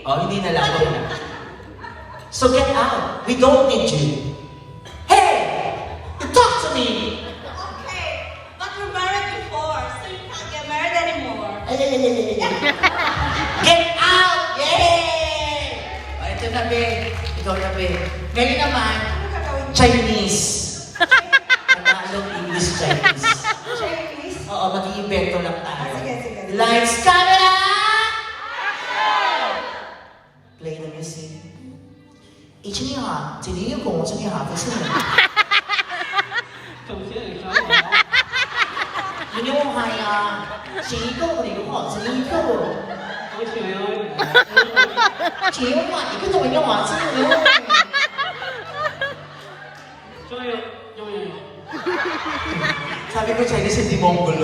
Oh, hindi na lang. Huwag na. So get out. We don't need you. Hey! You talk to me! Okay, but you're married before, so you can't get married anymore. Get out! Yay! O, ito na, be. Ikaw na, be. Ngayon naman, Ano gagawin mo? Chinese. Tagalog, English, Chinese. Chinese? Oo, mag-i-invento lang tayo. Sige, sige. Lights, camera! Play the music. 一起你好，这里有个我这里好，不是你。首先你想我，你用嗨呀，前一个我那个话，前一个我，我想要前一个话，一个都没用啊，真的没用。终于终于。 Sabi ko Chinese, hindi Mongol.